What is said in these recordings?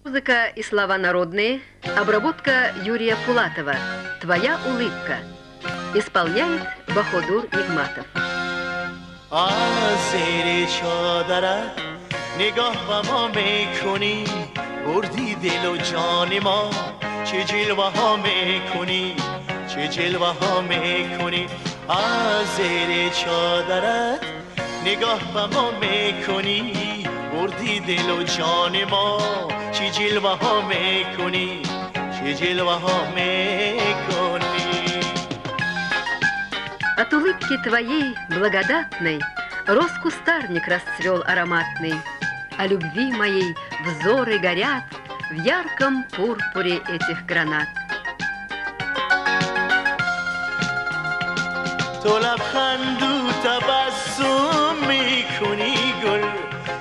Музыка и слова народные. Обработка Юрия Пулатова. «Твоя улыбка». Исполняет Баходур Нигматов. زیر چادرت نگاه به ما میکنی، بردی دل و جان ما، چه جلوه ها میکنی، چه جلوه ها میکنی. از زیر چادرت نگاه به ما میکنی، بردی دل و جان ما، چه جلوه ها میکنی، چه جلوه ها میکنی. От улыбки твоей благодатной рос кустарник расцвел ароматный, а любви моей взоры горят в ярком пурпуре этих гранат. تو لبخند و تبسم میکنی گل،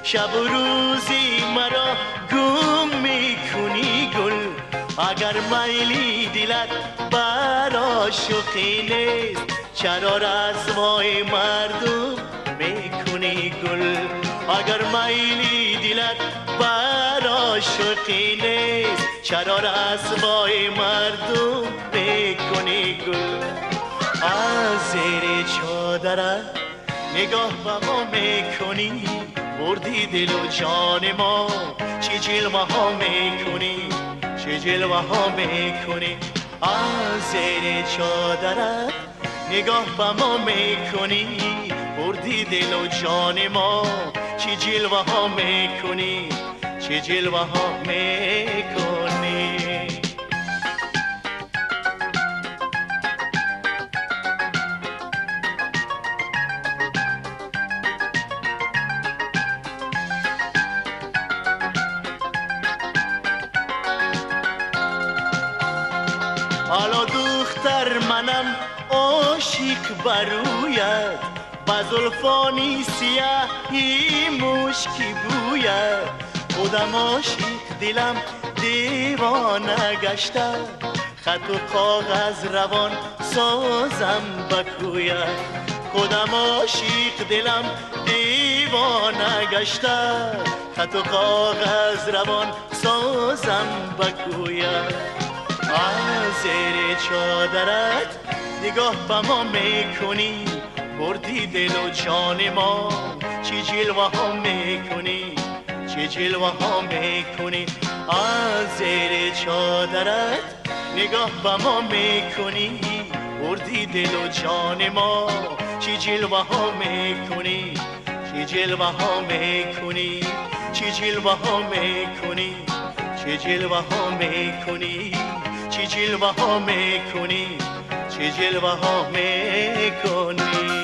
شب و روزی مرا گم میکنی گل. اگر میلی دلت بر عاشقی نیست، چرا رسوای مردم میکنی گل. اگر میلی دلت بر عاشقی نیست، چرا رسوای مردم میکنی گل. از زیر چادرت نگاه به ما میکنی، بردی دل و جان ما، چه جلوه ها میکنی، چه جلوه ها میکنی. از زیر چادرت نگاه به ما میکنی، بردی دل و جان ما، چه جلوه ها میکنی، چه جلوه ها میکنی. حالا دختر منم عاشق برویت، با زلفانی سیاهی مشکی بویت. خودم عاشق دلم دیوانه گشته، خط و کاغذ روان سازم بکویت. خودم عاشق دلم دیوانه گشته، خط و کاغذ روان سازم بکویت. از زیر چادرت نگاه به ما میکنی، بردی دل و جان ما، چه جلوه ها میکنی، چه جلوه ها میکنی. از زیر چادرت نگاه به ما میکنی، بردی دل و جان ما، چه جلوه ها میکنی، چه جلوه ها میکنی، چه جلوه ها میکنی، چه جلوه ها میکنی، چه جلوه ها میکنی، چه جلوه ها میکنی.